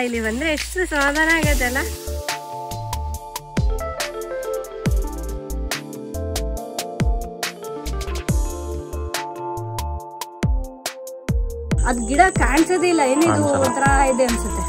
ಇಲ್ಲಿ ಬಂದರೆ ಎಷ್ಟು ಸಮಾಧಾನ ಆಗತ್ತಲ್ಲ. ಅದು ಗಿಡ ಕಾಣಿಸೋದೇ ಇಲ್ಲ, ಏನಿದು ಒಂಥರ ಇದೆ ಅನ್ಸುತ್ತೆ.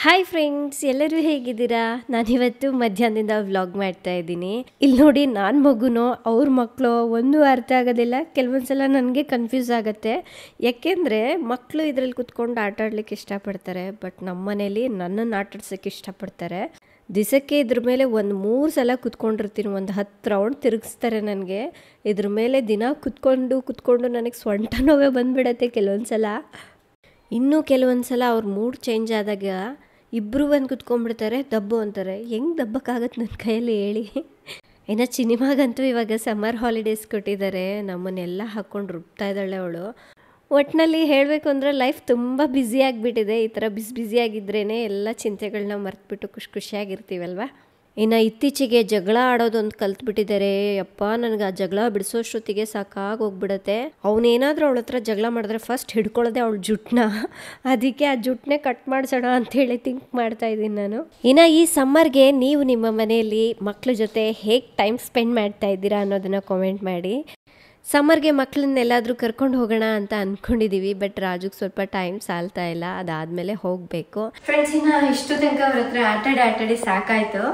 ಹಾಯ್ ಫ್ರೆಂಡ್ಸ್, ಎಲ್ಲರೂ ಹೇಗಿದ್ದೀರಾ? ನಾನಿವತ್ತು ಮಧ್ಯಾಹ್ನದಿಂದ ವ್ಲಾಗ್ ಮಾಡ್ತಾ ಇದ್ದೀನಿ. ಇಲ್ಲಿ ನೋಡಿ, ನಾನು ಮಗುನೋ ಅವ್ರ ಮಕ್ಕಳು ಒಂದು ಅರ್ಥ ಆಗೋದಿಲ್ಲ. ಕೆಲವೊಂದು ಸಲ ನನಗೆ ಕನ್ಫ್ಯೂಸ್ ಆಗುತ್ತೆ. ಯಾಕೆಂದರೆ ಮಕ್ಕಳು ಇದರಲ್ಲಿ ಕುತ್ಕೊಂಡು ಆಟ ಆಡ್ಲಿಕ್ಕೆ ಇಷ್ಟಪಡ್ತಾರೆ, ಬಟ್ ನಮ್ಮ ಮನೇಲಿ ನನ್ನನ್ನು ಆಟಾಡ್ಸೋಕ್ಕೆ ಇಷ್ಟಪಡ್ತಾರೆ. ದಿವಸಕ್ಕೆ ಇದ್ರ ಮೇಲೆ ಒಂದು 3 ಸಲ ಕುತ್ಕೊಂಡಿರ್ತೀನಿ, ಒಂದು 10 ರೌಂಡ್ ತಿರುಗಿಸ್ತಾರೆ ನನಗೆ. ಇದ್ರ ಮೇಲೆ ದಿನ ಕುತ್ಕೊಂಡು ನನಗೆ ಸೊಂಟ ನೋವೇ ಬಂದುಬಿಡತ್ತೆ ಕೆಲವೊಂದು ಸಲ. ಇನ್ನೂ ಕೆಲವೊಂದು ಸಲ ಅವ್ರ ಮೂಡ್ ಚೇಂಜ್ ಆದಾಗ ಇಬ್ಬರು ಬಂದು ಕುತ್ಕೊಂಡ್ಬಿಡ್ತಾರೆ, ದಬ್ಬು ಅಂತಾರೆ. ಹೆಂಗೆ ದಬ್ಬಕ್ಕಾಗತ್ತೆ ನನ್ನ ಕೈಯಲ್ಲಿ ಹೇಳಿ? ಇನ್ನು ಸಿನಿಮಾಗಂತೂ ಇವಾಗ ಸಮ್ಮರ್ ಹಾಲಿಡೇಸ್ ಕೊಟ್ಟಿದ್ದಾರೆ. ನಮ್ಮನ್ನೆಲ್ಲ ಹಾಕ್ಕೊಂಡು ರುಬ್ತಾ ಇದ್ದಾಳೆ ಅವಳು. ಒಟ್ಟಿನಲ್ಲಿ ಹೇಳಬೇಕು ಅಂದರೆ ಲೈಫ್ ತುಂಬ ಬ್ಯುಸಿ ಆಗಿಬಿಟ್ಟಿದೆ. ಈ ಥರ ಬ್ಯುಸಿಯಾಗಿದ್ರೇ ಎಲ್ಲ ಚಿಂತೆಗಳನ್ನ ಮರೆತುಬಿಟ್ಟು ಖುಷಿಯಾಗಿರ್ತೀವಲ್ವ. ಇನ್ನು ಇತ್ತೀಚೆಗೆ ಜಗಳ ಆಡೋದೊಂದು ಕಲ್ತ್ಬಿಟ್ಟಿದ್ದಾರೆ. ಅಪ್ಪ, ನನಗೆ ಆ ಜಗಳ ಬಿಡಿಸೋಷ್ಟೊತ್ತಿಗೆ ಸಾಕಾಗಿ ಹೋಗ್ಬಿಡತ್ತೆ. ಅವನೇನಾದರೂ ಅವಳ ಹತ್ರ ಜಗಳ ಮಾಡಿದ್ರೆ ಫಸ್ಟ್ ಹಿಡ್ಕೊಳ್ಳೋದೆ ಅವಳ ಜುಟ್ಟನ್ನ. ಅದಕ್ಕೆ ಆ ಜುಟ್ಟನ್ನೇ ಕಟ್ ಮಾಡಿಸೋಣ ಅಂಥೇಳಿ ಥಿಂಕ್ ಮಾಡ್ತಾ ಇದ್ದೀನಿ ನಾನು. ಇನ್ನು ಈ ಸಮ್ಮರ್ಗೆ ನೀವು ನಿಮ್ಮ ಮನೆಯಲ್ಲಿ ಮಕ್ಕಳ ಜೊತೆ ಹೇಗೆ ಟೈಮ್ ಸ್ಪೆಂಡ್ ಮಾಡ್ತಾ ಇದ್ದೀರಾ ಅನ್ನೋದನ್ನು ಕಾಮೆಂಟ್ ಮಾಡಿ. ಸಮ್ಮರ್ಗೆ ಮಕ್ಕಳನ್ನೆಲ್ಲಾದರೂ ಕರ್ಕೊಂಡು ಹೋಗೋಣ ಅಂತ ಅಂದ್ಕೊಂಡಿದ್ದೀವಿ, ಬಟ್ ರಾಜುಗೆ ಸ್ವಲ್ಪ ಟೈಮ್ ಸಾಲ್ತಾ ಇಲ್ಲ. ಅದಾದಮೇಲೆ ಹೋಗಬೇಕು. ಫ್ರೆಂಡ್ಸ್, ಇನ್ನು ಇಷ್ಟು ತನಕ ಅವ್ರ ಹತ್ರ ಆಟಾಡಿ ಸಾಕಾಯಿತು.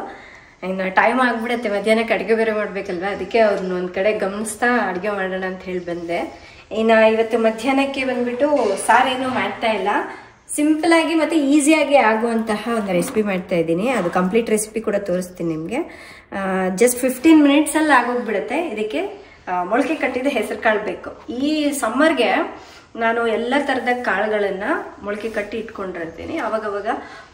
ಇನ್ನು ಟೈಮ್ ಆಗಿಬಿಡತ್ತೆ, ಮಧ್ಯಾಹ್ನಕ್ಕೆ ಅಡುಗೆ ಬೇರೆ ಮಾಡಬೇಕಲ್ವ. ಅದಕ್ಕೆ ಅವ್ರನ್ನ ಒಂದು ಕಡೆ ಗಮನಿಸ್ತಾ ಅಡುಗೆ ಮಾಡೋಣ ಅಂತ ಹೇಳಿ ಬಂದೆ. ಇನ್ನು ಇವತ್ತು ಮಧ್ಯಾಹ್ನಕ್ಕೆ ಬಂದುಬಿಟ್ಟು ಸಾರೇನೂ ಮಾಡ್ತಾ ಇಲ್ಲ, ಸಿಂಪಲಾಗಿ ಮತ್ತು ಈಸಿಯಾಗಿ ಆಗುವಂತಹ ಒಂದು ರೆಸಿಪಿ ಮಾಡ್ತಾ ಇದ್ದೀನಿ. ಅದು ಕಂಪ್ಲೀಟ್ ರೆಸಿಪಿ ಕೂಡ ತೋರಿಸ್ತೀನಿ ನಿಮಗೆ. ಜಸ್ಟ್ 15 ಮಿನಿಟ್ಸಲ್ಲಿ ಆಗೋಗ್ಬಿಡುತ್ತೆ. ಇದಕ್ಕೆ ಮೊಳಕೆ ಕಟ್ಟಿದ ಹೆಸರು ಕಾಳು ಬೇಕು. ಈ ಸಮ್ಮರ್ಗೆ ನಾನು ಎಲ್ಲ ಥರದ ಕಾಳುಗಳನ್ನು ಮೊಳಕೆ ಕಟ್ಟಿ ಇಟ್ಕೊಂಡಿರ್ತೀನಿ. ಅವಾಗವಾಗ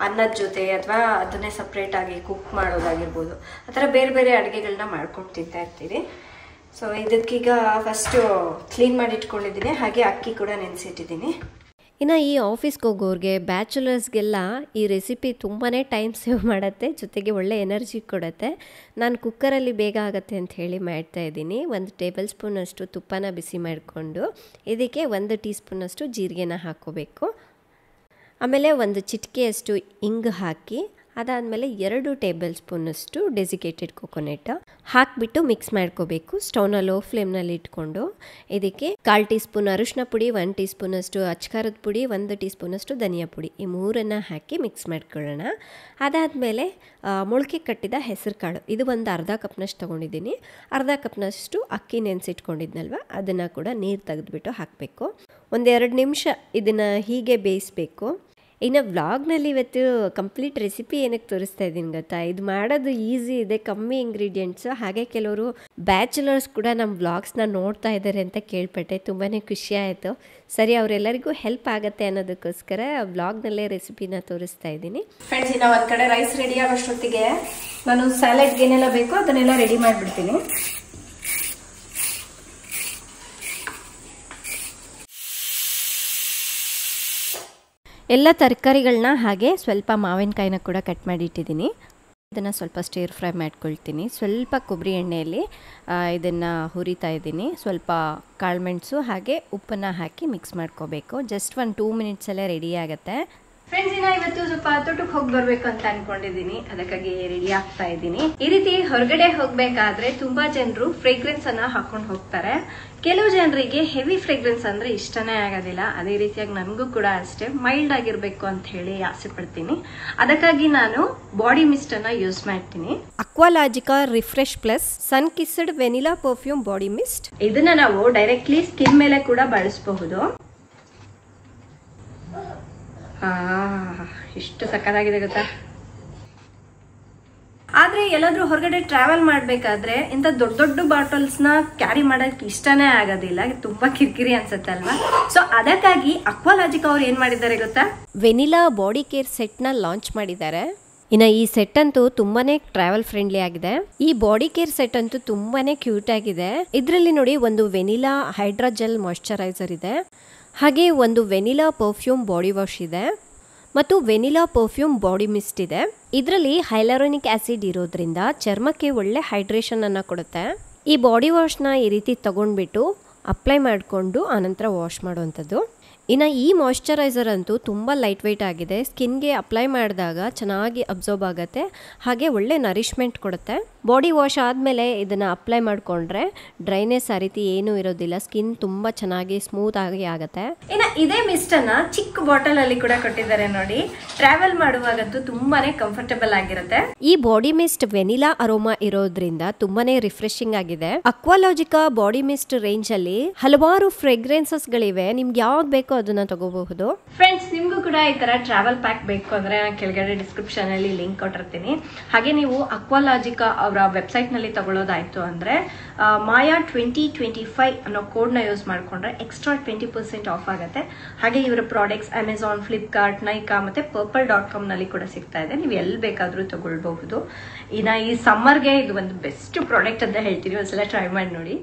ಅನ್ನದ ಜೊತೆ ಅಥವಾ ಅದನ್ನೇ ಸಪ್ರೇಟಾಗಿ ಕುಕ್ ಮಾಡೋದಾಗಿರ್ಬೋದು, ಆ ಥರ ಬೇರೆ ಬೇರೆ ಅಡುಗೆಗಳನ್ನ ಮಾಡ್ಕೊಂಡು ತಿಂತಾ ಇರ್ತೀವಿ. ಸೊ ಇದಕ್ಕೀಗ ಫಸ್ಟು ಕ್ಲೀನ್ ಮಾಡಿ ಇಟ್ಕೊಂಡಿದ್ದೀನಿ, ಹಾಗೆ ಅಕ್ಕಿ ಕೂಡ ನೆನೆಸಿಟ್ಟಿದ್ದೀನಿ. ಇನ್ನು ಈ ಆಫೀಸ್ಗೆ ಹೋಗೋರಿಗೆ, ಬ್ಯಾಚುಲರ್ಸ್ಗೆಲ್ಲ ಈ ರೆಸಿಪಿ ತುಂಬಾ ಟೈಮ್ ಸೇವ್ ಮಾಡುತ್ತೆ, ಜೊತೆಗೆ ಒಳ್ಳೆ ಎನರ್ಜಿ ಕೊಡುತ್ತೆ. ನಾನು ಕುಕ್ಕರಲ್ಲಿ ಬೇಗ ಆಗುತ್ತೆ ಅಂತ ಹೇಳಿ ಮಾಡ್ತಾಯಿದ್ದೀನಿ. 1 ಟೇಬಲ್ ಸ್ಪೂನಷ್ಟು ತುಪ್ಪನ ಬಿಸಿ ಮಾಡಿಕೊಂಡು ಇದಕ್ಕೆ 1 ಟೀ ಸ್ಪೂನಷ್ಟು ಜೀರಿಗೆನ ಹಾಕ್ಕೋಬೇಕು. ಆಮೇಲೆ 1 ಚಿಟಿಕೆಯಷ್ಟು ಇಂಗು ಹಾಕಿ, ಅದಾದಮೇಲೆ 2 ಟೇಬಲ್ ಸ್ಪೂನಷ್ಟು ಡೆಸಿಕೇಟೆಡ್ ಕೊಕೊನೆಟ್ ಹಾಕಿಬಿಟ್ಟು ಮಿಕ್ಸ್ ಮಾಡ್ಕೋಬೇಕು. ಸ್ಟವ್ನ ಲೋ ಫ್ಲೇಮ್ನಲ್ಲಿ ಇಟ್ಕೊಂಡು ಇದಕ್ಕೆ 1/4 ಟೀ ಸ್ಪೂನ್ ಅರಿಶಿನ ಪುಡಿ, 1 ಟೀ ಸ್ಪೂನಷ್ಟು ಅಚ್ಕಾರದ ಪುಡಿ, 1 ಟೀ ಸ್ಪೂನಷ್ಟು ಧನಿಯಾ ಪುಡಿ, ಈ 3 ಹಾಕಿ ಮಿಕ್ಸ್ ಮಾಡ್ಕೊಳ್ಳೋಣ. ಅದಾದಮೇಲೆ ಮೊಳಕೆ ಕಟ್ಟಿದ ಹೆಸರು ಕಾಳು, ಇದು ಒಂದು ಅರ್ಧ ಕಪ್ನಷ್ಟು ತೊಗೊಂಡಿದ್ದೀನಿ. ಅರ್ಧ ಕಪ್ನಷ್ಟು ಅಕ್ಕಿ ನೆನೆಸಿಟ್ಕೊಂಡಿದ್ನಲ್ವ, ಅದನ್ನು ಕೂಡ ನೀರು ತೆಗೆದುಬಿಟ್ಟು ಹಾಕಬೇಕು. 1-2 ನಿಮಿಷ ಇದನ್ನು ಹೀಗೆ ಬೇಯಿಸಬೇಕು. ಇನ್ನು ವ್ಲಾಗ್ನಲ್ಲಿ ಇವತ್ತು ಕಂಪ್ಲೀಟ್ ರೆಸಿಪಿ ಏನಕ್ಕೆ ತೋರಿಸ್ತಾ ಇದ್ದೀನಿ ಗೊತ್ತಾ? ಇದು ಮಾಡೋದು ಈಸಿ ಇದೆ, ಕಮ್ಮಿ ಇಂಗ್ರೀಡಿಯೆಂಟ್ಸು. ಹಾಗೆ ಕೆಲವರು ಬ್ಯಾಚುಲರ್ಸ್ ಕೂಡ ನಮ್ಮ ವ್ಲಾಗ್ಸ್ನ ನೋಡ್ತಾ ಇದ್ದಾರೆ ಅಂತ ಕೇಳ್ಪಟ್ಟೆ, ತುಂಬಾ ಖುಷಿ ಆಯಿತು. ಸರಿ, ಅವರೆಲ್ಲರಿಗೂ ಹೆಲ್ಪ್ ಆಗುತ್ತೆ ಅನ್ನೋದಕ್ಕೋಸ್ಕರ ವ್ಲಾಗ್ನಲ್ಲೇ ರೆಸಿಪಿನ ತೋರಿಸ್ತಾ ಇದ್ದೀನಿ. ಫ್ರೆಂಡ್ಸ್, ಇನ್ನು ಒಂದು ಕಡೆ ರೈಸ್ ರೆಡಿ ಆಗೋಷ್ಟೊತ್ತಿಗೆ ನಾನು ಸ್ಯಾಲಡ್ಗೆ ಏನೆಲ್ಲ ಬೇಕೋ ಅದನ್ನೆಲ್ಲ ರೆಡಿ ಮಾಡಿಬಿಡ್ತೀನಿ. ಎಲ್ಲ ತರಕಾರಿಗಳನ್ನ ಹಾಗೆ ಸ್ವಲ್ಪ ಮಾವಿನಕಾಯಿನ ಕೂಡ ಕಟ್ ಮಾಡಿ ಇಟ್ಟಿದ್ದೀನಿ. ಇದನ್ನು ಸ್ವಲ್ಪ ಸ್ಟೀರ್ ಫ್ರೈ ಮಾಡ್ಕೊಳ್ತೀನಿ. ಸ್ವಲ್ಪ ಕೊಬ್ಬರಿ ಎಣ್ಣೆಯಲ್ಲಿ ಇದನ್ನು ಹುರಿತಾ ಇದ್ದೀನಿ. ಸ್ವಲ್ಪ ಕಾಳುಮೆಣಸು ಹಾಗೆ ಉಪ್ಪನ್ನು ಹಾಕಿ ಮಿಕ್ಸ್ ಮಾಡ್ಕೋಬೇಕು. ಜಸ್ಟ್ 2 ಮಿನಿಟ್ಸಲ್ಲೇ ರೆಡಿ ಆಗುತ್ತೆ. ಫ್ರೆಂಡ್ಸ್, ಇವತ್ತು ಸ್ವಲ್ಪ ತೋಟಕ್ಕೆ ಹೋಗಿ ಬರ್ಬೇಕು ಅಂತ ಅನ್ಕೊಂಡಿದ್ದೀನಿ, ಅದಕ್ಕಾಗಿ ರೆಡಿ ಆಗ್ತಾ ಇದ್ದೀನಿ. ಈ ರೀತಿ ಹೊರಗಡೆ ಹೋಗ್ಬೇಕಾದ್ರೆ ತುಂಬಾ ಜನರು ಫ್ರೇಗ್ರೆನ್ಸ್ ಅನ್ನ ಹಾಕೊಂಡು ಹೋಗ್ತಾರೆ. ಕೆಲವು ಜನರಿಗೆ ಹೆವಿ ಫ್ರೇಗ್ರೆನ್ಸ್ ಅಂದ್ರೆ ಇಷ್ಟನೇ ಆಗೋದಿಲ್ಲ. ಅದೇ ರೀತಿಯಾಗಿ ನನಗೂ ಕೂಡ ಅಷ್ಟೇ ಮೈಲ್ಡ್ ಆಗಿರ್ಬೇಕು ಅಂತ ಹೇಳಿ ಆಸೆ ಪಡ್ತೀನಿ. ಅದಕ್ಕಾಗಿ ನಾನು ಬಾಡಿ ಮಿಸ್ಟ್ ಅನ್ನ ಯೂಸ್ ಮಾಡ್ತೀನಿ. Aqualogica refresh plus sun kissed vanilla perfume body mist. ಇದನ್ನ ನಾವು ಡೈರೆಕ್ಟ್ಲಿ ಸ್ಕಿನ್ ಮೇಲೆ ಕೂಡ ಬಳಸಬಹುದು. ಎಷ್ಟು ಸಕ್ಕತ್ತಾಗಿದೆ ಗೊತ್ತಾ? ಆದ್ರೆ ಎಲ್ಲಾದ್ರೂ ಹೊರಗಡೆ ಟ್ರಾವೆಲ್ ಮಾಡ್ಬೇಕಾದ್ರೆ ಇಂಥ ದೊಡ್ಡ ಬಾಟಲ್ಸ್ನ ಕ್ಯಾರಿ ಮಾಡಕ್ ಇಷ್ಟನೇ ಆಗೋದಿಲ್ಲ, ತುಂಬಾ ಕಿರಿಕಿರಿ ಅನ್ಸುತ್ತೆ ಅಲ್ವಾ? ಸೊ ಅದಕ್ಕಾಗಿ ಅಕ್ವಾಲಾಜಿಕಾ ಅವ್ರು ಏನ್ ಮಾಡಿದ್ದಾರೆ ಗೊತ್ತಾ? ವೆನಿಲಾ ಬಾಡಿ ಕೇರ್ ಸೆಟ್ ನ ಲಾಂಚ್ ಮಾಡಿದ್ದಾರೆ. ಇನ್ನು ಈ ಸೆಟ್ ಅಂತೂ ತುಂಬಾನೇ ಟ್ರಾವೆಲ್ ಫ್ರೆಂಡ್ಲಿ ಆಗಿದೆ. ಈ ಬಾಡಿ ಕೇರ್ ಸೆಟ್ ಅಂತೂ ತುಂಬಾನೇ ಕ್ಯೂಟ್ ಆಗಿದೆ. ಇದರಲ್ಲಿ ನೋಡಿ, ಒಂದು ವೆನಿಲಾ ಹೈಡ್ರಾ ಜೆಲ್ ಮಾಯಿಶ್ಚರೈಸರ್ ಇದೆ, ಹಾಗೆ ಒಂದು ವೆನಿಲಾ ಪರ್ಫ್ಯೂಮ್ ಬಾಡಿ ವಾಶ್ ಇದೆ, ಮತ್ತು ವೆನಿಲಾ ಪರ್ಫ್ಯೂಮ್ ಬಾಡಿ ಮಿಸ್ಟ್ ಇದೆ. ಇದರಲ್ಲಿ ಹೈಲುರಾನಿಕ್ ಆಸಿಡ್ ಇರೋದ್ರಿಂದ ಚರ್ಮಕ್ಕೆ ಒಳ್ಳೆ ಹೈಡ್ರೇಷನ್ ಅನ್ನು ಕೊಡುತ್ತೆ. ಈ ಬಾಡಿ ವಾಶ್ನ ಈ ರೀತಿ ತಗೊಂಡ್ಬಿಟ್ಟು ಅಪ್ಲೈ ಮಾಡಿಕೊಂಡು ಆನಂತರ ವಾಶ್ ಮಾಡುವಂಥದ್ದು. ಇನ್ನು ಈ ಮಾಯ್ಶ್ಚರೈಸರ್ ಅಂತೂ ತುಂಬ ಲೈಟ್ ವೆಯ್ಟ್ ಆಗಿದೆ. ಸ್ಕಿನ್ಗೆ ಅಪ್ಲೈ ಮಾಡಿದಾಗ ಚೆನ್ನಾಗಿ ಅಬ್ಸರ್ವ್ ಆಗುತ್ತೆ, ಹಾಗೆ ಒಳ್ಳೆ ನರಿಶ್ಮೆಂಟ್ ಕೊಡುತ್ತೆ. ಬಾಡಿ ವಾಶ್ ಆದಮೇಲೆ ಇದನ್ನು ಅಪ್ಲೈ ಮಾಡಿಕೊಂಡ್ರೆ ಡ್ರೈನೆಸ್ ಆ ರೀತಿ ಏನೂ ಇರೋದಿಲ್ಲ, ಸ್ಕಿನ್ ತುಂಬ ಚೆನ್ನಾಗಿ ಸ್ಮೂತ್ ಆಗಿ ಆಗುತ್ತೆ. ಇನ್ನು ಇದೇ ಮಿಸ್ಟನ್ನು ಚಿಕ್ಕ ಬಾಟಲಲ್ಲಿ ಕೂಡ ಕೊಟ್ಟಿದ್ದಾರೆ ನೋಡಿ. ಟ್ರಾವೆಲ್ ಮಾಡುವಾಗಂತೂ ತುಂಬಾ ಕಂಫರ್ಟಬಲ್ ಆಗಿರುತ್ತೆ. ಈ ಬಾಡಿ ಮಿಸ್ಟ್ ವೆನಿಲಾ ಅರೋಮಾ ಇರೋದ್ರಿಂದ ತುಂಬಾನೇ ರಿಫ್ರೆಶಿಂಗ್ ಆಗಿದೆ. ಅಕ್ವಾಲಾಜಿಕಾ ಬಾಡಿ ಮಿಸ್ಟ್ ರೇಂಜ್ ಅಲ್ಲಿ ಹಲವಾರು ಫ್ರೇಗ್ರೆನ್ಸಸ್ ಗಳಿವೆ. ನಿಮ್ಗೆ ಯಾವ್ದು ಬೇಕೋ ಅದನ್ನ ತಗೋಬಹುದು. ಫ್ರೆಂಡ್ಸ್, ನಿಮ್ಗೂ ಕೂಡ ಈ ತರ ಟ್ರಾವೆಲ್ ಪ್ಯಾಕ್ ಬೇಕು ಅಂದ್ರೆ ನಾನು ಕೆಳಗಡೆ ಡಿಸ್ಕ್ರಿಪ್ಷನ್ ಅಲ್ಲಿ ಲಿಂಕ್ ಕೊಟ್ಟಿರ್ತೀನಿ. ಹಾಗೆ ನೀವು ಅಕ್ವಾಲಾಜಿಕಾ ಅವರ ವೆಬ್ಸೈಟ್ ನಲ್ಲಿ ತಗೊಳ್ಳೋದಾಯ್ತು ಅಂದ್ರೆ ಮಾಯಾ 2025 ಅನ್ನೋ ಕೋಡ್ ನ ಯೂಸ್ ಮಾಡ್ಕೊಂಡ್ರೆ ಎಕ್ಸ್ಟ್ರಾ 20% ಆಫ್ ಆಗುತ್ತೆ. ಹಾಗೆ ಇವರ ಪ್ರಾಡಕ್ಟ್ಸ್ ಅಮೆಝಾನ್, ಫ್ಲಿಪ್ಕಾರ್ಟ್, ನೈಕಾ ಮತ್ತೆ purple.com ನಲ್ಲಿ ಕೂಡ ಸಿಗ್ತಾ ಇದೆ. ನೀವು ಎಲ್ಲಿ ಬೇಕಾದ್ರೂ ತಗೊಳ್ಬಹುದು. ಇನ್ನ ಈ ಸಮ್ಮರ್ಗೆ ಇದು ಒಂದು ಬೆಸ್ಟ್ ಪ್ರಾಡಕ್ಟ್ ಅಂತ ಹೇಳ್ತೀನಿ, ಒಂದ್ಸಲ ಟ್ರೈ ಮಾಡಿ ನೋಡಿ.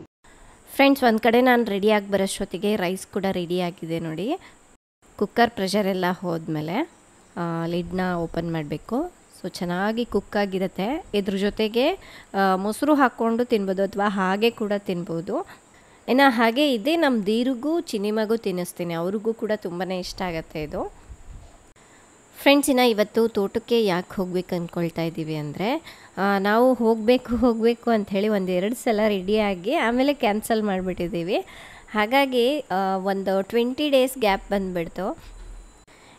ಫ್ರೆಂಡ್ಸ್, ಒಂದು ಕಡೆ ನಾನು ರೆಡಿಯಾಗಿ ಬರೋಷ್ಟೊತ್ತಿಗೆ ರೈಸ್ ಕೂಡ ರೆಡಿಯಾಗಿದೆ ನೋಡಿ. ಕುಕ್ಕರ್ ಪ್ರೆಷರ್ ಎಲ್ಲ ಹೋದ್ಮೇಲೆ ಲಿಡ್ನ ಓಪನ್ ಮಾಡಬೇಕು. ಸೊ ಚೆನ್ನಾಗಿ ಕುಕ್ ಆಗಿರುತ್ತೆ. ಇದ್ರ ಜೊತೆಗೆ ಮೊಸರು ಹಾಕ್ಕೊಂಡು ತಿನ್ಬೋದು ಅಥವಾ ಹಾಗೆ ಕೂಡ ತಿನ್ಬೋದು. ಇನ್ನು ಹಾಗೆ ಇದೆ ನಮ್ಮ ದೀರಿಗೂ ಚಿನಿಮಗೂ ತಿನ್ನಿಸ್ತೀನಿ, ಅವ್ರಿಗೂ ಕೂಡ ತುಂಬಾ ಇಷ್ಟ ಆಗುತ್ತೆ ಇದು. ಫ್ರೆಂಡ್ಸ್, ಇನ್ನು ಇವತ್ತು ತೋಟಕ್ಕೆ ಯಾಕೆ ಹೋಗ್ಬೇಕು ಅಂದ್ಕೊಳ್ತಾ ಇದ್ದೀವಿ ಅಂದರೆ ನಾವು ಹೋಗಬೇಕು ಅಂಥೇಳಿ ಒಂದು 2 ಸಲ ರೆಡಿಯಾಗಿ ಆಮೇಲೆ ಕ್ಯಾನ್ಸಲ್ ಮಾಡಿಬಿಟ್ಟಿದ್ದೀವಿ. ಹಾಗಾಗಿ ಒಂದು 20 ಡೇಸ್ ಗ್ಯಾಪ್ ಬಂದುಬಿಡ್ತು.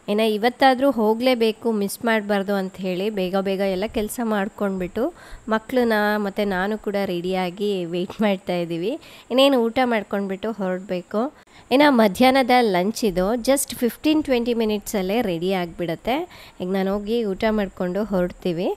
ಇನ್ನು ಇವತ್ತಾದರೂ ಹೋಗಲೇಬೇಕು, ಮಿಸ್ ಮಾಡಬಾರ್ದು ಅಂಥೇಳಿ ಬೇಗ ಎಲ್ಲ ಕೆಲಸ ಮಾಡ್ಕೊಂಡ್ಬಿಟ್ಟು ಮಕ್ಕಳನ್ನ ಮತ್ತು ನಾನು ಕೂಡ ರೆಡಿಯಾಗಿ ವೆಯ್ಟ್ ಮಾಡ್ತಾಯಿದ್ದೀವಿ. ಇನ್ನೇನು ಊಟ ಮಾಡ್ಕೊಂಡ್ಬಿಟ್ಟು ಹೊರಡಬೇಕು. ಇನ್ನು ಮಧ್ಯಾಹ್ನದ ಲಂಚ್ ಇದು ಜಸ್ಟ್ 15-20 ಮಿನಿಟ್ಸಲ್ಲೇ ರೆಡಿ ಆಗಿಬಿಡುತ್ತೆ. ಈಗ ನಾನು ಹೋಗಿ ಊಟ ಮಾಡಿಕೊಂಡು ಹೊರಡ್ತೀವಿ.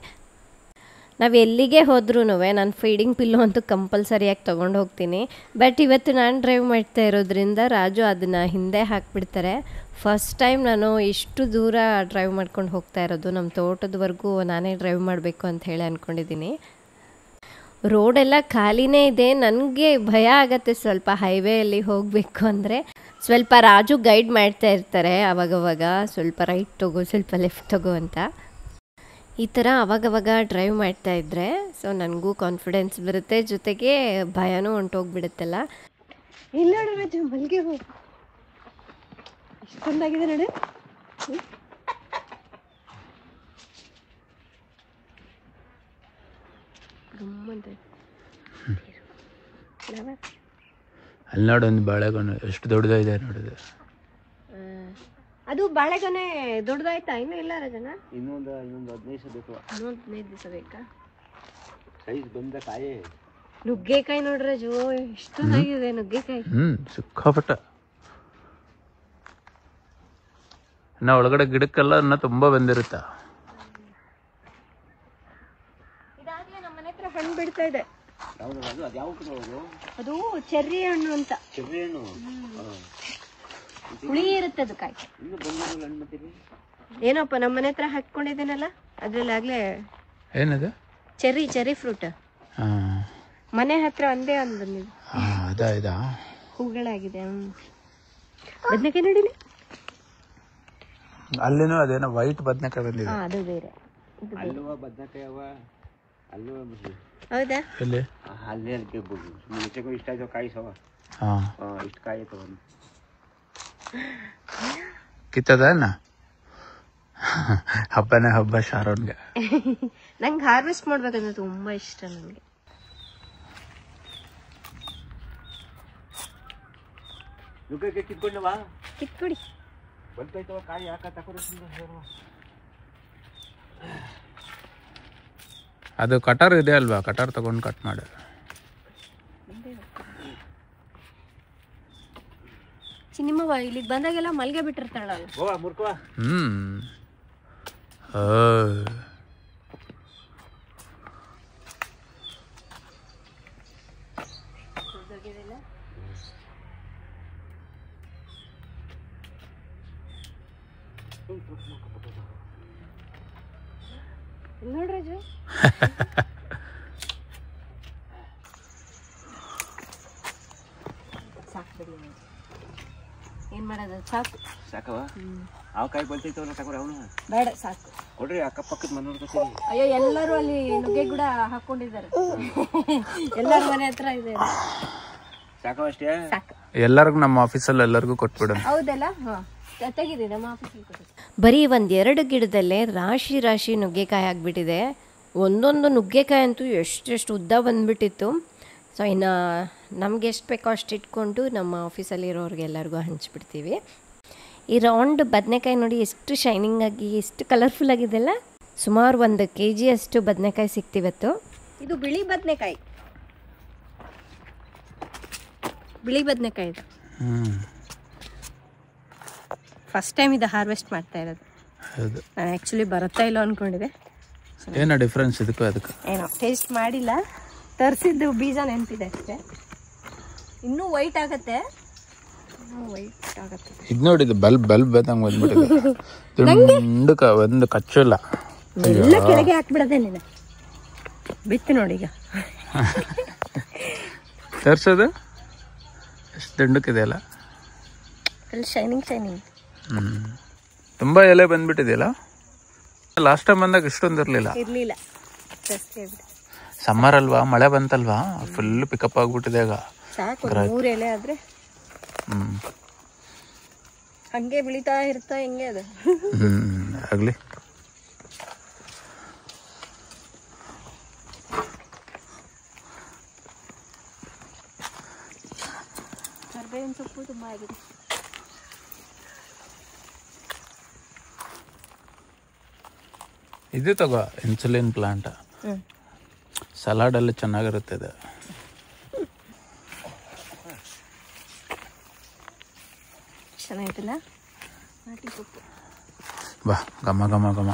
ನಾವು ಎಲ್ಲಿಗೆ ಹೋದ್ರೂ ನಾನು ಫೀಡಿಂಗ್ ಪಿಲ್ಲು ಅಂತೂ ಕಂಪಲ್ಸರಿಯಾಗಿ ತೊಗೊಂಡು ಹೋಗ್ತೀನಿ. ಬಟ್ ಇವತ್ತು ನಾನು ಡ್ರೈವ್ ಮಾಡ್ತಾ ಇರೋದ್ರಿಂದ ರಾಜು ಅದನ್ನು ಹಿಂದೆ ಹಾಕಿಬಿಡ್ತಾರೆ. ಫಸ್ಟ್ ಟೈಮ್ ನಾನು ಇಷ್ಟು ದೂರ ಡ್ರೈವ್ ಮಾಡ್ಕೊಂಡು ಹೋಗ್ತಾ ಇರೋದು. ನಮ್ಮ ತೋಟದವರೆಗೂ ನಾನೇ ಡ್ರೈವ್ ಮಾಡಬೇಕು ಅಂತ ಹೇಳಿ ಅಂದ್ಕೊಂಡಿದ್ದೀನಿ. ರೋಡೆಲ್ಲ ಖಾಲಿನೇ ಇದೆ. ನನಗೆ ಭಯ ಆಗುತ್ತೆ ಸ್ವಲ್ಪ ಹೈವೇಯಲ್ಲಿ ಹೋಗಬೇಕು ಅಂದರೆ. ಸ್ವಲ್ಪ ರಾಜು ಗೈಡ್ ಮಾಡ್ತಾ ಇರ್ತಾರೆ ಅವಾಗವಾಗ, ಸ್ವಲ್ಪ ರೈಟ್ ತಗೋ, ಸ್ವಲ್ಪ ಲೆಫ್ಟ್ ತಗೋ ಅಂತ. ಈ ಥರ ಅವಾಗವಾಗ ಡ್ರೈವ್ ಮಾಡ್ತಾ ಇದ್ದರೆ ಸೊ ನನಗೂ ಕಾನ್ಫಿಡೆನ್ಸ್ ಬರುತ್ತೆ, ಜೊತೆಗೆ ಭಯನೂ ಹೊಂಟೋಗ್ಬಿಡುತ್ತಲ್ಲ. ಇಲ್ಲ ನೋಡಿ ರಾಜು, ಮಲ್ಲಿಗೆ ಹೂ ಇಷ್ಟೊಂದಾಗಿದೆ ನೋಡಿ. ಅಲ್ಲಿ ನೋಡು, ಒಂದು ಬಾಳೆಗೊನೆ ಎಷ್ಟು ದೊಡ್ಡದಾಗಿದೆ ನೋಡಿದೆ. ಅದು ಬಾಳೆಗೊನೆ ದೊಡ್ಡದಾಯ್ತಾ? ಇನ್ನೂ ಇಲ್ಲ ರಾಜನ? ಇನ್ನೊಂದು 15 ದಿವಸ ಬೇಕು. 15 ದಿವಸ ಬೇಕಾ? ಸೈಜ್ ಬಂದ ಕಾಯಿ ನುಗ್ಗೆಕಾಯಿ ನೋಡ್ರಿ ರಾಜು, ಎಷ್ಟೊಂದಾಗಿದೆ ನುಗ್ಗೆಕಾಯಿ. ಸಿಕ್ಕಾಪಟ್ಟ. ಇನ್ನ ಒಳಗಡೆ ಗಿಡಕ್ಕೆಲ್ಲ ಇನ್ನ ತುಂಬಾ ಬಂದಿರುತ್ತ. ಇದಾಗ್ಲೇ ನಮ್ಮ ಮನೆ ಹತ್ರ ಹಣ್ಣು ಬಿಡ್ತಾ ಇದೆ. ಅದು ಚೆರ್ರಿ ಹಣ್ಣು ಅಂತ. ಚೆರ್ರಿ ಹಣ್ಣು ಹುಳಿ ಇರುತ್ತೆ ಅದು ಕಾಯಿ. ಏನೋಪ್ಪ ನಮ್ಮ ಮನೆ ಹತ್ರ ಹಾಕೊಂಡಿದ್ದೇನಲ್ಲ ಅದ್ರಲ್ಲಿ ಆಗ್ಲೇ. ಏನದು? Cherry fruit. ಮನೆ ಹತ್ರ ಒಂದೇ ಒಂದು ಬಂದಿದೆ. ಅದಾ ಹೂಗಳಾಗಿದೆ. ಬದನೆಕಾಯಿ ನೋಡಿಲಿ, ಅಲ್ಲಿನೂ ಅದೇನೋ ವೈಟ್ ಬದನೆಕಾಯಿ ಬಂದಿದೆ. ಅದು ಬೇರೆ. ಅಲ್ವಾ ಬದನೆಕಾಯಿ ಅವ ಅಲ್ವಾ? ಹೌದಾ? ಎಲ್ಲಿ? ಅಲ್ಲಿ ಮುಂಚೆಗೂ ಇಷ್ಟ ಆಯ್ತು ಕಾಯಿ ಸವ. ಇಷ್ಟು ಕಾಯಿ ತಗೊಂಡು ಕಿತ್ತದನ್ನ ಹಬ್ಬನೇ ಹಬ್ಬ ಶಾರೋನ್ಗೆ. ನಂಗೆ ಹಾರ್ವೆಸ್ಟ್ ಮಾಡ್ಬೇಕಂದ್ರೆ ತುಂಬಾ ಇಷ್ಟ. ನನಗೆ ನುಗ್ಗೆಕಾಯಿ ಕಿತ್ಕೊಂಡವಾ? ಕಿತ್ಕೊಡಿ. ಬಂತೈತವ ಕಾಯಿ ಯಾಕ ತಕೊಡು. ಅದು ಕಟರ್ ಇದೆ ಅಲ್ವಾ, ಕಟರ್ ತಗೊಂಡು ಕಟ್ ಮಾಡಿ. ಚಿನಿಮವ್ವ ಇಲ್ಲಿಗೆ ಬಂದಾಗೆಲ್ಲ ಮಲ್ಗೆ ಬಿಟ್ಟಿರ್ತಾಳಲ್ಲ. ನೋಡ್ರಜು ಸಾಕು ಬಿಡಿ. ಏನ್ ಮಾಡೋದು? ಸಾಕು ಸಾಕವ. ಆ ಕಾಯಿ ಬಲ್ತೈತವಲ್ಲ ತಗೋರಿ ಅವನು ಬೇಡ ಸಾಕು. ಕೊಡ್ರಿ ಅಕ್ಕಪಕ್ಕದ ಮನೆಯವ್ರ ಕೈಲಿ. ಅಯ್ಯೋ ಎಲ್ಲರೂ ಅಲ್ಲಿ ನುಗ್ಗೆ ಗಿಡ ಹಾಕೊಂಡಿದ್ದಾರೆ. ಎಲ್ಲರ ಮನೆ ಹತ್ರ ಇದೆ. ಸಾಕು ಅಷ್ಟೇ. ಸಾಕು. ಎಲ್ಲರಿಗೂ ನಮ್ಮ ಆಫೀಸಲ್ಲಿ ಎಲ್ಲರಿಗೂ ಕೊಟ್ಬಿಡೋಣ. ಹೌದಲ್ಲ? ತೆಗಿದೆ ನಮ್ಮ ಆಫೀಸಲ್ಲಿ. ಬರೀ ಒಂದೆರಡು ಗಿಡದಲ್ಲೇ ರಾಶಿ ರಾಶಿ ನುಗ್ಗೆಕಾಯಿ ಆಗಿಬಿಟ್ಟಿದೆ. ಒಂದೊಂದು ನುಗ್ಗೆಕಾಯಿ ಅಂತೂ ಎಷ್ಟೆಷ್ಟು ಉದ್ದ ಬಂದುಬಿಟ್ಟಿತ್ತು. ಸೊ ಇನ್ನು ನಮ್ಗೆ ಎಷ್ಟು ಬೇಕೋ ಅಷ್ಟು ಇಟ್ಕೊಂಡು ನಮ್ಮ ಆಫೀಸಲ್ಲಿರೋರಿಗೆ ಎಲ್ಲರಿಗೂ ಹಂಚ್ಬಿಡ್ತೀವಿ. ಈ ರೌಂಡ್ ಬದನೆಕಾಯಿ ನೋಡಿ ಎಷ್ಟು ಶೈನಿಂಗ್ ಆಗಿ ಎಷ್ಟು ಕಲರ್ಫುಲ್ ಆಗಿದೆಲ್ಲ. ಸುಮಾರು 1 kg ಅಷ್ಟು ಬದನೆಕಾಯಿ ಸಿಕ್ತಿವತ್ತು. ಇದು ಬಿಳಿ ಬದನೆಕಾಯಿ. ಬಿಳಿ ಬದನೆಕಾಯಿ ಇದು. ಫಸ್ಟ್ ಟೈಮ್ ಇದು ಹಾರ್ವೆಸ್ಟ್ ಮಾಡ್ತಾ ಇರೋದು. ಹೌದು. ನಾನು ಆ್ಯಕ್ಚುಲಿ ಬರುತ್ತಾ ಇಲ್ಲೋ ಅಂದ್ಕೊಂಡಿದ್ದೆ. ಏನೋ ಡಿಫ್ರೆನ್ಸ್ ಇದಕ್ಕೂ ಅದಕ್ಕೆ? ಏನೋ ಟೇಸ್ಟ್ ಮಾಡಿಲ್ಲ. ತರಿಸಿದ್ದು ಬೀಜ ನೆನಪಿದೆ ಅಷ್ಟೇ. ಇನ್ನೂ ವೈಟ್ ಆಗತ್ತೆ. ಇದು ನೋಡಿ, ಇದು ಬಲ್ಬ್ ಬೇದಂಗೆ ಬಂದ್ಬಿಟ್ಟಿದೆ. ದುಂಡಕ ಒಂದು ಕಚ್ಚಲ್ಲ. ಎಲ್ಲ ಕೆಳಗೆ ಹಾಕ್ಬಿಡದೆ ನೀನು. ಬಿತ್ತು ನೋಡಿ ಈಗ. ತರ್ಸೋದು ಎಷ್ಟು ದುಂಡಕ್ಕಿದೆ ಅಲ್ಲ. Shining shining. ತುಂಬಾ ಎಲೆ ಬಂದ್ಬಿಟ್ಟಿದೆಯಲ್ಲ. ಲಾಸ್ಟ್ ಟೈಮ್ ಬಂದಾಗ ಇಷ್ಟೊಂದು ಇರಲಿಲ್ಲ. ಸಮ್ಮರ್ ಅಲ್ವಾ, ಮಳೆ ಬಂತಲ್ವಾ, ಫುಲ್ ಪಿಕಪ್ ಆಗ್ಬಿಟ್ಟಿದೆ ಈಗ. ಸಾಕು 3 ಎಲೆ ಆದ್ರೆ ಹಂಗೆ ಬೆಳಿತಾ ಇರ್ತಾ ಹೆಂಗೆ ಅದು. ಆಗ್ಲಿ. ಕರ್ಬೇವಿನ ಸೊಪ್ಪು ತುಂಬಾ ಆಗಿದೆ. ಇದು ತಗೋ, ಇನ್ಸುಲಿನ್ ಪ್ಲಾಂಟ್. ಸಲಾಡ್ ಅಲ್ಲಿ ಚೆನ್ನಾಗಿರುತ್ತೆ ಇದು. ಚೆನ್ನಾಗಿತ್ತಲ್ಲ ನಾಟಿ ಸೊಪ್ಪು. ಬಾ, ಘಮ ಘಮ ಘಮ.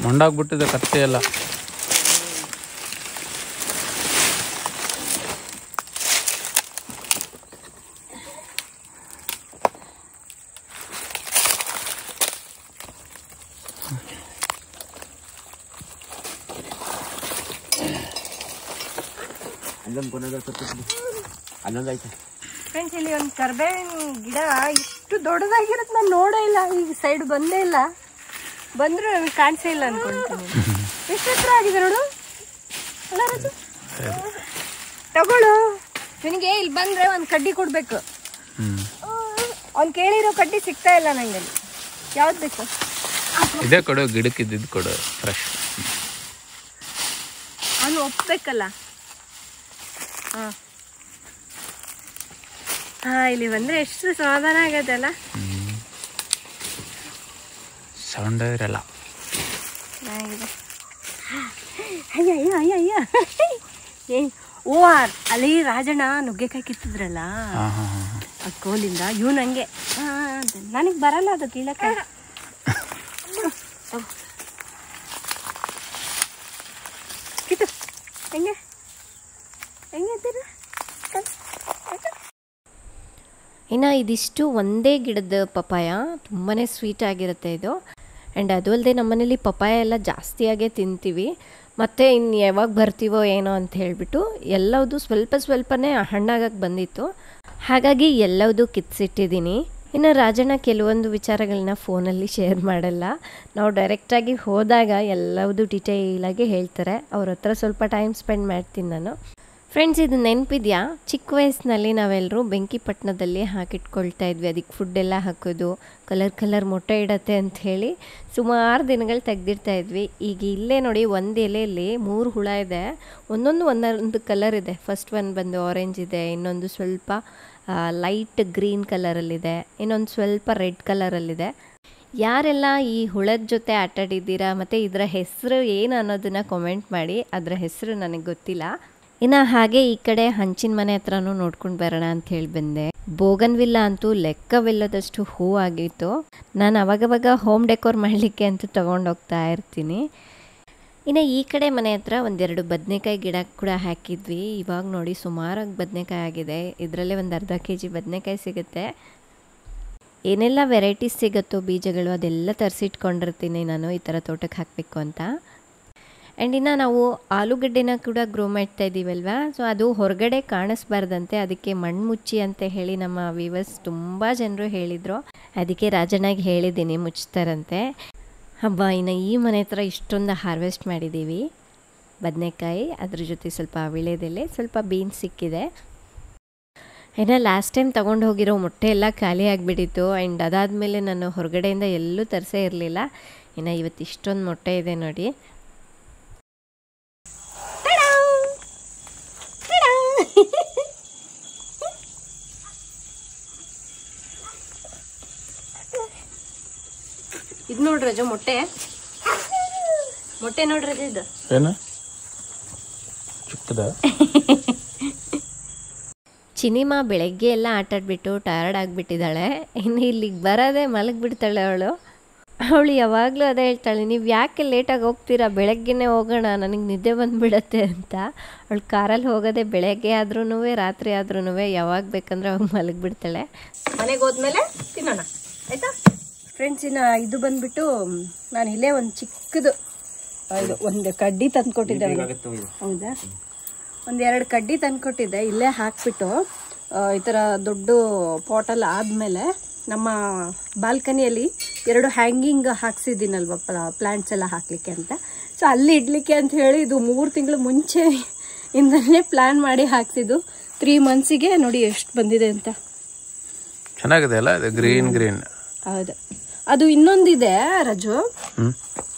ಮೊಂಡಾಗ್ಬಿಟ್ಟಿದೆ ಕತ್ತೆ ಎಲ್ಲ. ಫ್ರೆಂಡ್ಸ್, ಇಲ್ಲಿ ಒಂದು ಕರ್ಬೇವಿನ ಗಿಡ ಇಷ್ಟು ದೊಡ್ಡದಾಗಿರುತ್ತೆ. ನಾನು ನೋಡೇ ಇಲ್ಲ, ಈಗ ಸೈಡ್ ಬಂದೇ ಇಲ್ಲ. ಬಂದ್ರೆ ನನಗೆ ಕಾಣಿಸೇ ಇಲ್ಲ ಅನ್ಕೊಳ್ತೀನಿ. ಎಷ್ಟು ಹತ್ರ ಆಗಿದೆ ನೋಡು. ತಗೊಳ್ಳು. ನಿನಗೆ ಇಲ್ಲಿ ಬಂದ್ರೆ ಒಂದು ಕಡ್ಡಿ ಕೊಡ್ಬೇಕು. ಅವ್ನು ಕೇಳಿರೋ ಕಡ್ಡಿ ಸಿಗ್ತಾ ಇಲ್ಲ ನಂಗೆ. ಅಲ್ಲಿ ಯಾವ್ದು ಬೇಕು? ಇದೇ ಕೊಡು, ಗಿಡಕ್ಕಿದ್ದು ಕೊಡು, ಫ್ರೆಶ್. ಅವನು ಒಪ್ಬೇಕಲ್ಲ. ಇಲ್ಲಿ ಬಂದ್ರೆ ಎಷ್ಟು ಸಮಾಧಾನ ಆಗತ್ತಲ್ಲ. ಸೌಂಡ್ ಇರಲ್ಲ. ಓ, ಅಲ್ಲಿ ರಾಜಣ್ಣ ನುಗ್ಗೆಕಾಯಿ ಕಿತ್ತಿದ್ರಲ್ಲ ಆ ಕೋಲಿಂದ. ಇವ್ ನಂಗೆ ನನಗ್ ಬರಲ್ಲ ಅದು ಕೀಳಕ್ಕೆ. ಕಿತ್ತು ಹೆಂಗೆ ಹೆಂಗೆ. ಇನ್ನು ಇದಿಷ್ಟು ಒಂದೇ ಗಿಡದ ಪಪಾಯ. ತುಂಬಾ ಸ್ವೀಟ್ ಆಗಿರುತ್ತೆ ಇದು. ಆ್ಯಂಡ್ ಅದು ಅಲ್ಲದೆ ನಮ್ಮನೇಲಿ ಪಪಾಯ ಎಲ್ಲ ಜಾಸ್ತಿಯಾಗೇ ತಿಂತೀವಿ. ಮತ್ತು ಇನ್ನು ಯಾವಾಗ ಬರ್ತೀವೋ ಏನೋ ಅಂತ ಹೇಳಿಬಿಟ್ಟು ಎಲ್ಲವುದು ಸ್ವಲ್ಪ ಸ್ವಲ್ಪನೇ ಹಣ್ಣಾಗಕ್ಕೆ ಬಂದಿತ್ತು. ಹಾಗಾಗಿ ಎಲ್ಲವುದು ಕಿತ್ಸಿಟ್ಟಿದ್ದೀನಿ. ಇನ್ನು ರಾಜಣ್ಣ ಕೆಲವೊಂದು ವಿಚಾರಗಳನ್ನ ಫೋನಲ್ಲಿ ಶೇರ್ ಮಾಡಲ್ಲ. ನಾವು ಡೈರೆಕ್ಟಾಗಿ ಹೋದಾಗ ಎಲ್ಲವುದು ಡಿಟೇಲಾಗಿ ಹೇಳ್ತಾರೆ. ಅವ್ರ ಹತ್ರ ಸ್ವಲ್ಪ ಟೈಮ್ ಸ್ಪೆಂಡ್ ಮಾಡ್ತೀನಿ ನಾನು. ಫ್ರೆಂಡ್ಸ್, ಇದು ನೆನಪಿದೆಯಾ? ಚಿಕ್ಕ ವಯಸ್ಸಿನಲ್ಲಿ ನಾವೆಲ್ಲರೂ ಬೆಂಕಿಪಟ್ಟಣದಲ್ಲಿ ಹಾಕಿಟ್ಕೊಳ್ತಾ ಇದ್ವಿ. ಅದಕ್ಕೆ ಫುಡ್ಡೆಲ್ಲ ಹಾಕೋದು, ಕಲರ್ ಮೊಟ್ಟೆ ಇಡತ್ತೆ ಅಂತ ಹೇಳಿ ಸುಮಾರು ದಿನಗಳು ತೆಗ್ದಿರ್ತಾ ಇದ್ವಿ. ಈಗ ಇಲ್ಲೇ ನೋಡಿ, ಒಂದು ಎಲೆಯಲ್ಲಿ 3 ಹುಳ ಇದೆ. ಒಂದೊಂದು ಕಲರ್ ಇದೆ. ಫಸ್ಟ್ ಒಂದು ಬಂದು ಆರೆಂಜ್ ಇದೆ, ಇನ್ನೊಂದು ಸ್ವಲ್ಪ ಲೈಟ್ ಗ್ರೀನ್ ಕಲರಲ್ಲಿದೆ, ಇನ್ನೊಂದು ಸ್ವಲ್ಪ ರೆಡ್ ಕಲರಲ್ಲಿದೆ. ಯಾರೆಲ್ಲ ಈ ಹುಳದ ಜೊತೆ ಆಟಾಡಿದ್ದೀರಾ ಮತ್ತು ಇದರ ಹೆಸರು ಏನು ಅನ್ನೋದನ್ನು ಕಾಮೆಂಟ್ ಮಾಡಿ. ಅದರ ಹೆಸರು ನನಗೆ ಗೊತ್ತಿಲ್ಲ. ಇನ್ನು ಹಾಗೆ ಈ ಕಡೆ ಹಂಚಿನ ಮನೆ ಹತ್ರನೂ ನೋಡ್ಕೊಂಡು ಬರೋಣ ಅಂತ ಹೇಳಿ ಬಂದೆ. ಬೋಗನ್ವಿಲ್ಲ ಅಂತೂ ಲೆಕ್ಕವಿಲ್ಲದಷ್ಟು ಹೂ ಆಗಿತ್ತು. ನಾನು ಅವಾಗವಾಗ ಹೋಮ್ ಡೆಕೋರ್ ಮಾಡಲಿಕ್ಕೆ ಅಂತೂ ತೊಗೊಂಡೋಗ್ತಾ ಇರ್ತೀನಿ. ಇನ್ನು ಈ ಕಡೆ ಮನೆ ಹತ್ರ ಒಂದೆರಡು ಬದನೆಕಾಯಿ ಗಿಡ ಕೂಡ ಹಾಕಿದ್ವಿ. ಇವಾಗ ನೋಡಿ ಸುಮಾರಾಗಿ ಬದನೆಕಾಯಿ ಆಗಿದೆ. ಇದರಲ್ಲೇ ಒಂದು ಅರ್ಧ kg ಬದನೆಕಾಯಿ ಸಿಗುತ್ತೆ. ಏನೆಲ್ಲ ವೆರೈಟೀಸ್ ಸಿಗುತ್ತೋ ಬೀಜಗಳು ಅದೆಲ್ಲ ತರಿಸಿಟ್ಕೊಂಡಿರ್ತೀನಿ ನಾನು ಈ ಥರ ತೋಟಕ್ಕೆ ಹಾಕಬೇಕು ಅಂತ. ಆ್ಯಂಡ್ ಇನ್ನು ನಾವು ಆಲೂಗಡ್ಡೆನ ಕೂಡ ಗ್ರೋ ಮಾಡ್ತಾ ಇದ್ದೀವಲ್ವ, ಸೊ ಅದು ಹೊರಗಡೆ ಕಾಣಿಸ್ಬಾರ್ದಂತೆ ಅದಕ್ಕೆ ಮಣ್ಣು ಮುಚ್ಚಿ ಅಂತ ಹೇಳಿ ನಮ್ಮ ವ್ಯೂವರ್ಸ್ ತುಂಬ ಜನರು ಹೇಳಿದರು. ಅದಕ್ಕೆ ರಾಜನಾಗಿ ಹೇಳಿದ್ದೀನಿ ಮುಚ್ತಾರಂತೆ. ಹಬ್ಬ, ಇನ್ನು ಈ ಮನೆ ಹತ್ರ ಇಷ್ಟೊಂದು ಹಾರ್ವೆಸ್ಟ್ ಮಾಡಿದ್ದೀವಿ ಬದನೆಕಾಯಿ. ಅದ್ರ ಜೊತೆ ಸ್ವಲ್ಪ ವಿಳೆದೆಲೆ, ಸ್ವಲ್ಪ ಬೀನ್ಸ್ ಸಿಕ್ಕಿದೆ. ಇನ್ನು ಲಾಸ್ಟ್ ಟೈಮ್ ತೊಗೊಂಡು ಹೋಗಿರೋ ಮೊಟ್ಟೆ ಎಲ್ಲ ಖಾಲಿ ಆಗಿಬಿಟ್ಟಿತ್ತು. ಆ್ಯಂಡ್ ಅದಾದಮೇಲೆ ನಾನು ಹೊರಗಡೆಯಿಂದ ಎಲ್ಲೂ ತರಿಸೇ ಇರಲಿಲ್ಲ. ಇನ್ನು ಇವತ್ತು ಇಷ್ಟೊಂದು ಮೊಟ್ಟೆ ಇದೆ ನೋಡಿ. ಇದು ನೋಡ್ರಿ ರಜು, ಮೊಟ್ಟೆ ನೋಡ್ರಿ ಇದು ಏನು ಚಿಕ್ಕದ. ಚಿನಿಮಾ ಬೆಳಗ್ಗೆ ಎಲ್ಲ ಆಟಾಡ್ಬಿಟ್ಟು ಟಯರ್ಡ್ ಆಗಿಬಿಟ್ಟಿದ್ದಾಳೆ. ಇನ್ನು ಇಲ್ಲಿಗೆ ಬರೋದೇ ಮಲಗಿಬಿಡ್ತಾಳೆ ಅವಳು ಯಾವಾಗಲೂ ಅದೇ ಹೇಳ್ತಾಳೆ, ನೀವು ಯಾಕೆ ಲೇಟಾಗಿ ಹೋಗ್ತೀರಾ, ಬೆಳಗ್ಗೆನೇ ಹೋಗೋಣ, ನನಗೆ ನಿದ್ದೆ ಬಂದುಬಿಡತ್ತೆ ಅಂತ. ಅವಳು ಕಾರಲ್ಲಿ ಹೋಗೋದೇ ಬೆಳಗ್ಗೆ ಆದ್ರೂ ರಾತ್ರಿ ಆದ್ರೂ ಯಾವಾಗ ಬೇಕಂದ್ರೆ ಅವಾಗ ಮಲಗಿಬಿಡ್ತಾಳೆ. ಮನೆಗೆ ಹೋದ್ಮೇಲೆ ತಿನ್ನೋಣ ಆಯ್ತಾ ಫ್ರೆಂಡ್ಸ್. ಇನ್ನು ಇದು ಬಂದ್ಬಿಟ್ಟು ನಾನು ಇಲ್ಲೇ ಒಂದು ಚಿಕ್ಕದು ಇದು ಒಂದು ಕಡ್ಡಿ ತಂದ್ಕೊಟ್ಟಿದ್ದೆ. ಹೌದಾ, ಒಂದೆರಡು ಕಡ್ಡಿ ತಂದ್ಕೊಟ್ಟಿದ್ದೆ. ಇಲ್ಲೇ ಹಾಕ್ಬಿಟ್ಟು ಈ ಥರ ದೊಡ್ಡ ಪಾಟಲ್ಲಿ ಆದಮೇಲೆ ನಮ್ಮ ಬಾಲ್ಕನಿಯಲ್ಲಿ 2 ಹ್ಯಾಂಗಿಂಗ್ ಹಾಕ್ಸಿದ್ದೀನಲ್ವ ಪ್ಲ್ಯಾಂಟ್ಸ್ ಎಲ್ಲ ಹಾಕಲಿಕ್ಕೆ ಅಂತ. ಸೊ ಅಲ್ಲಿ ಇಡಲಿಕ್ಕೆ ಅಂತ ಹೇಳಿ ಇದು 3 ತಿಂಗಳು ಮುಂಚೆ ಇಂದಲೇ ಪ್ಲ್ಯಾನ್ ಮಾಡಿ ಹಾಕ್ಸಿದ್ದು. 3 ಮಂತ್ಸಿಗೆ ನೋಡಿ ಎಷ್ಟು ಬಂದಿದೆ ಅಂತ. ಚೆನ್ನಾಗಿದೆ ಅಲ್ಲ, ಅದು ಗ್ರೀನ್ ಗ್ರೀನ್. ಹೌದು. ಅದು ಇನ್ನೊಂದಿದೆ ರಜು,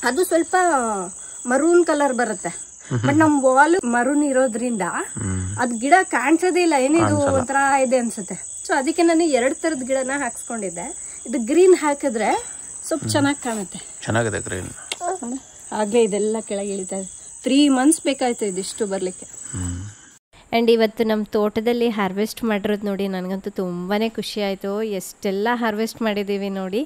ಅದು ಸ್ವಲ್ಪ ಮರೂನ್ ಕಲರ್ ಬರುತ್ತೆ. ಬಟ್ ನಮ್ ವಾಲ್ ಮರೂನ್ ಇರೋದ್ರಿಂದ ಅದ್ ಗಿಡ ಕಾಣಿಸೋದೇ ಇಲ್ಲ, ಏನಿದು ಒಂಥರ ಇದೆ ಅನ್ಸುತ್ತೆ. ಸೊ ಅದಕ್ಕೆ ನಾನು 2 ತರದ ಗಿಡನ ಹಾಕ್ಸ್ಕೊಂಡಿದ್ದೆ. ಇದು ಗ್ರೀನ್ ಹಾಕಿದ್ರೆ ಸ್ವಲ್ಪ ಚೆನ್ನಾಗಿ ಕಾಣುತ್ತೆ. ಚೆನ್ನಾಗಿದೆ ಗ್ರೀನ್. ಆಗ್ಲೇ ಇದೆಲ್ಲ ಕೆಳಗೆ ಇಳಿತಾ ಇದೆ. 3 ಮಂತ್ಸ್ ಬೇಕಾಯ್ತು ಇದಿಷ್ಟು ಬರ್ಲಿಕ್ಕೆ. ಆ್ಯಂಡ್ ಇವತ್ತು ನಮ್ಮ ತೋಟದಲ್ಲಿ ಹಾರ್ವೆಸ್ಟ್ ಮಾಡಿರೋದು ನೋಡಿ ನನಗಂತೂ ತುಂಬಾ ಖುಷಿ ಆಯಿತು. ಎಷ್ಟೆಲ್ಲ ಹಾರ್ವೆಸ್ಟ್ ಮಾಡಿದ್ದೀವಿ ನೋಡಿ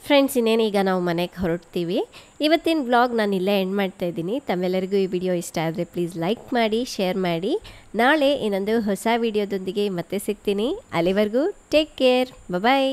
ಫ್ರೆಂಡ್ಸ್. ಇನ್ನೇನೀಗ ನಾವು ಮನೆಗೆ ಹೊರಡ್ತೀವಿ. ಇವತ್ತಿನ ವ್ಲಾಗ್ ನಾನು ಇಲ್ಲೇ ಎಂಡ್ ಮಾಡ್ತಾ ಇದ್ದೀನಿ. ತಮ್ಮೆಲ್ಲರಿಗೂ ಈ ವಿಡಿಯೋ ಇಷ್ಟ ಆದರೆ ಪ್ಲೀಸ್ ಲೈಕ್ ಮಾಡಿ, ಶೇರ್ ಮಾಡಿ. ನಾಳೆ ಇನ್ನೊಂದು ಹೊಸ ವಿಡಿಯೋದೊಂದಿಗೆ ಮತ್ತೆ ಸಿಗ್ತೀನಿ. ಅಲ್ಲಿವರೆಗೂ ಟೇಕ್ ಕೇರ್, ಬಾಯ್.